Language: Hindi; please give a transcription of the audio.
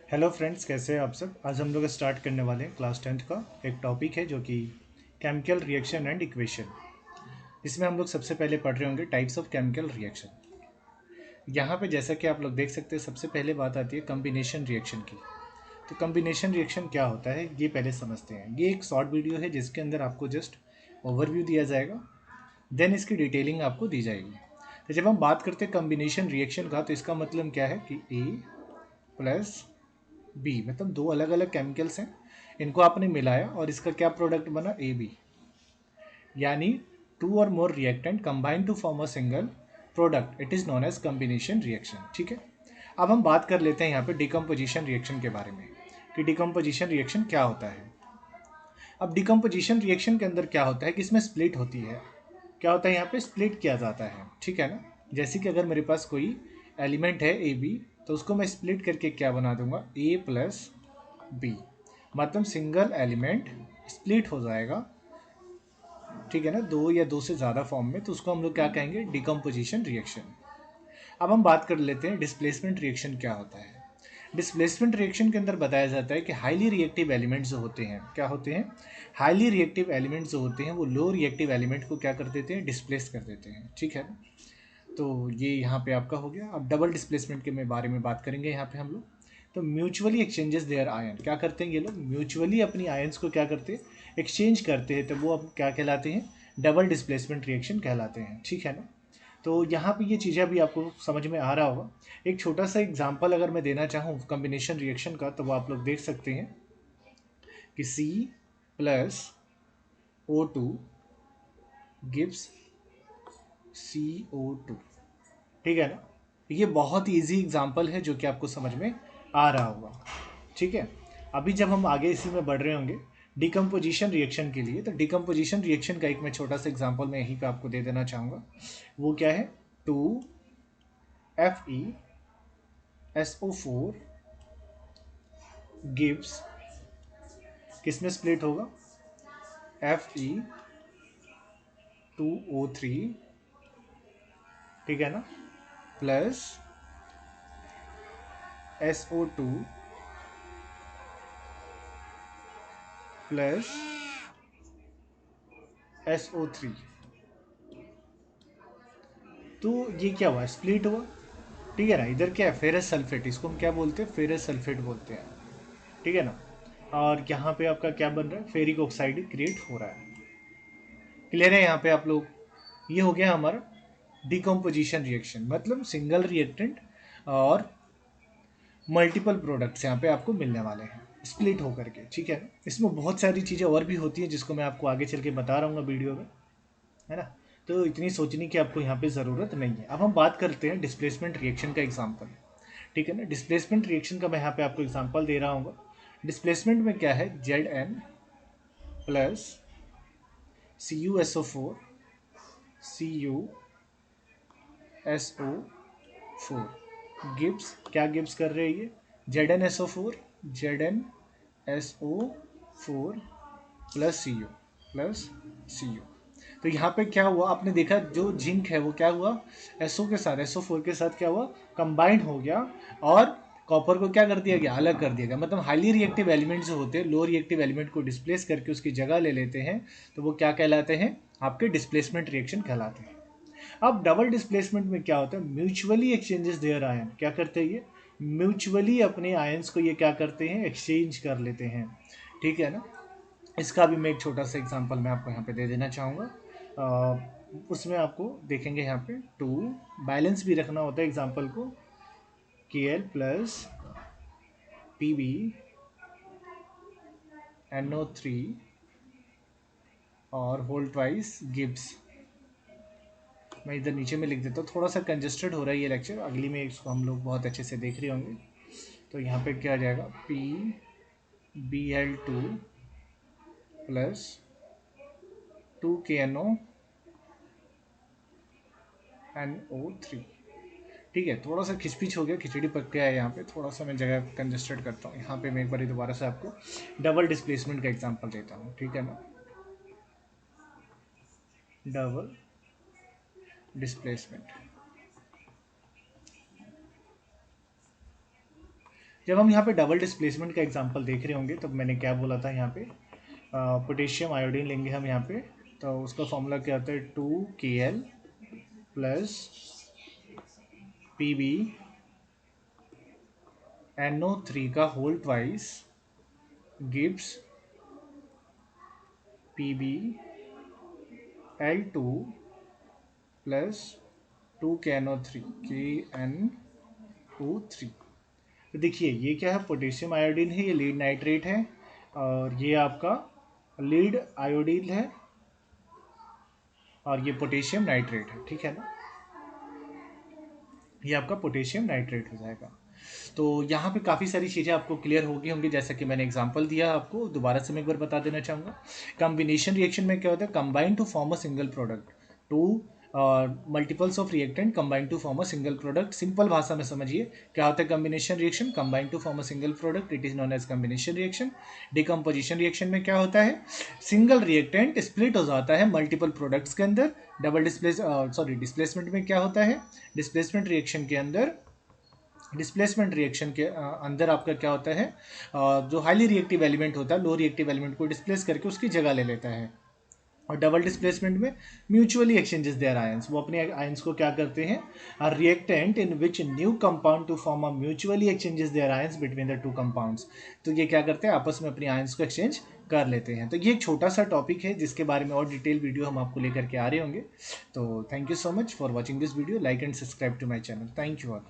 हेलो फ्रेंड्स, कैसे हैं आप सब। आज हम लोग स्टार्ट करने वाले हैं क्लास 10th का एक टॉपिक है जो कि केमिकल रिएक्शन एंड इक्वेशन। इसमें हम लोग सबसे पहले पढ़ रहे होंगे टाइप्स ऑफ केमिकल रिएक्शन। यहाँ पे जैसा कि आप लोग देख सकते हैं, सबसे पहले बात आती है कम्बिनेशन रिएक्शन की। तो कम्बिनेशन रिएक्शन क्या होता है ये पहले समझते हैं। ये एक शॉर्ट वीडियो है जिसके अंदर आपको जस्ट ओवरव्यू दिया जाएगा, देन इसकी डिटेलिंग आपको दी जाएगी। तो जब हम बात करते हैं कम्बिनेशन रिएक्शन का, तो इसका मतलब क्या है कि ए प्लस बी, मतलब दो अलग अलग केमिकल्स हैं, इनको आपने मिलाया और इसका क्या प्रोडक्ट बना, ए बी। यानी टू और more reactant combine to form a single product, it is known as combination reaction. ठीक है, अब हम बात कर लेते हैं यहाँ पे डिकम्पोजिशन रिएक्शन के बारे में कि डिकम्पोजिशन रिएक्शन क्या होता है। अब डिकम्पोजिशन रिएक्शन के अंदर क्या होता है कि इसमें स्प्लिट होती है। क्या होता है यहाँ पे, स्प्लिट किया जाता है। ठीक है ना, जैसे कि अगर मेरे पास कोई एलिमेंट है ए बी, तो उसको मैं स्प्लिट करके क्या बना दूंगा, ए प्लस बी। मतलब सिंगल एलिमेंट स्प्लिट हो जाएगा, ठीक है ना, दो या दो से ज़्यादा फॉर्म में, तो उसको हम लोग क्या कहेंगे, डिकम्पोजिशन रिएक्शन। अब हम बात कर लेते हैं डिस्प्लेसमेंट रिएक्शन क्या होता है। डिस्प्लेसमेंट रिएक्शन के अंदर बताया जाता है कि हाईली रिएक्टिव एलिमेंट्स जो होते हैं, क्या होते हैं, हाईली रिएक्टिव एलिमेंट्स जो होते हैं वो लो रिएक्टिव एलिमेंट को क्या कर देते हैं, डिस्प्लेस कर देते हैं। ठीक है ना, तो ये यहाँ पे आपका हो गया। अब डबल डिस्प्लेसमेंट के बारे में बात करेंगे यहाँ पे हम लोग। तो म्यूचुअली एक्सचेंजेस देयर आयन, क्या करते हैं ये लोग, म्यूचुअली अपनी आयंस को क्या करते हैं, एक्सचेंज करते हैं, तो वो अब क्या कहलाते हैं, डबल डिस्प्लेसमेंट रिएक्शन कहलाते हैं। ठीक है ना, तो यहाँ पे ये चीज़ें अभी आपको समझ में आ रहा होगा। एक छोटा सा एग्जांपल अगर मैं देना चाहूँ कॉम्बिनेशन रिएक्शन का, तो वो आप लोग देख सकते हैं कि C plus O two gives C O two. ठीक है ना, ये बहुत इजी एग्जांपल है जो कि आपको समझ में आ रहा होगा। ठीक है, अभी जब हम आगे इसी में बढ़ रहे होंगे डिकम्पोजिशन रिएक्शन के लिए, तो डिकम्पोजिशन रिएक्शन का एक मैं छोटा सा एग्जांपल मैं यहीं पे आपको दे देना चाहूँगा। वो क्या है, two F E S O four gives, किस में स्प्लिट होगा, F E two O three, ठीक है ना, plus S O two plus S O three. तो ये क्या हुआ, स्प्लिट हुआ। ठीक है ना, इधर क्या है, फेरस सल्फेट, इसको हम क्या बोलते हैं, फेरस सल्फेट बोलते हैं। ठीक है ना, और यहाँ पे आपका क्या बन रहा है, फेरिक ऑक्साइड क्रिएट हो रहा है। क्लियर है यहाँ पे आप लोग, ये हो गया हमारा डिकम्पोजिशन रिएक्शन, मतलब सिंगल रिएक्टेंट और मल्टीपल प्रोडक्ट्स यहाँ पे आपको मिलने वाले हैं स्प्लिट होकर के। ठीक है, इसमें बहुत सारी चीज़ें और भी होती हैं जिसको मैं आपको आगे चल के बता रहा हूँ वीडियो में, है ना। तो इतनी सोचने की आपको यहाँ पे ज़रूरत नहीं है। अब हम बात करते हैं डिस्प्लेसमेंट रिएक्शन का एग्जाम्पल। ठीक है ना, डिस्प्लेसमेंट रिएक्शन का मैं यहाँ पे आपको एग्जाम्पल दे रहा हूँ। डिस्प्लेसमेंट में क्या है, Z N plus C U S O four C U S O four gives, क्या गिब्स कर रहे हैं ये, Z N S O four, Z N S O four plus C U. तो यहाँ पे क्या हुआ, आपने देखा जो जिंक है वो क्या हुआ, एसओ के साथ, एसओ फोर के साथ क्या हुआ, कंबाइंड हो गया, और कॉपर को क्या कर दिया गया, अलग कर दिया गया। मतलब हाईली रिएक्टिव एलिमेंट जो होते हैं लो रिएक्टिव एलिमेंट को डिस्प्लेस करके उसकी जगह ले लेते हैं, तो वो क्या कहलाते हैं, आपके डिस्प्लेसमेंट रिएक्शन कहलाते हैं। अब डबल डिस्प्लेसमेंट में क्या होता है, म्यूचुअली एक्सचेंजेस देयर आयन, क्या करते हैं ये, म्यूचुअली अपने आयंस को ये क्या करते हैं, एक्सचेंज कर लेते हैं। ठीक है ना, इसका भी मैं एक छोटा सा एग्जांपल मैं आपको यहाँ पे दे देना चाहूँगा। उसमें आपको देखेंगे यहाँ पे टू, बैलेंस भी रखना होता है एग्जांपल को, K L plus P B N O three और होल ट्वाइस गिब्स। मैं इधर नीचे में लिख देता हूँ, थोड़ा सा कंजेस्टेड हो रहा है ये लेक्चर, अगली में इसको हम लोग बहुत अच्छे से देख रहे होंगे। तो यहाँ पे क्या आ जाएगा, P B L two plus two K N O N O three. ठीक है, थोड़ा सा खिचपिच हो गया, खिचड़ी पक गया है यहाँ पे, थोड़ा सा मैं जगह कंजेस्टेड करता हूँ। यहाँ पे मैं एक बार दोबारा से आपको डबल डिस्प्लेसमेंट का एग्जांपल देता हूँ। ठीक है ना, डबल डिस्प्लेसमेंट। जब हम यहाँ पे डबल डिस्प्लेसमेंट का एग्जांपल देख रहे होंगे तब मैंने क्या बोला था, यहाँ पे पोटेशियम आयोडीन लेंगे हम यहाँ पे, तो उसका फॉर्मूला क्या होता है 2Kl प्लस Pb NO3 का whole twice gives PbL2 plus 2KNO3 KNO3। तो देखिए ये क्या है, पोटेशियम आयोडीन है, ये लीड नाइट्रेट है, और ये आपका लीड आयोडीन है, और ये पोटेशियम नाइट्रेट है, ठीक है ना, ये आपका पोटेशियम नाइट्रेट हो जाएगा। तो यहाँ पे काफ़ी सारी चीज़ें आपको क्लियर हो गई होंगी, जैसा कि मैंने एग्जांपल दिया आपको, दोबारा से मैं एक बार बता देना चाहूँगा। कॉम्बिनेशन रिएक्शन में क्या होता है, combine to form a single product, two multiples of reactant combine to form a single product. Simple भाषा में समझिए क्या होता है combination reaction, combine to form a single product, it is known as combination reaction. Decomposition reaction में क्या होता है, सिंगल रिएक्टेंट स्प्लिट हो जाता है मल्टीपल प्रोडक्ट्स के अंदर। डिस्प्लेसमेंट में क्या होता है, डिस्प्लेसमेंट रिएक्शन के अंदर आपका क्या होता है, जो हाईली रिएक्टिव एलिमेंट होता है लो रिएक्टिव एलिमेंट को डिस्प्लेस करके उसकी जगह ले लेता है। और डबल डिस्प्लेसमेंट में म्यूचुअली एक्सचेंजेस देयर आयंस, वो अपने आयंस को क्या करते हैं, reactant in which new compound to form a mutually exchanges their ions between the two compounds. तो ये क्या करते हैं, आपस में अपनी आयंस को एक्सचेंज कर लेते हैं। तो ये एक छोटा सा टॉपिक है जिसके बारे में और डिटेल वीडियो हम आपको लेकर के आ रहे होंगे। तो thank you so much for watching this video, like and subscribe to my channel, thank you all.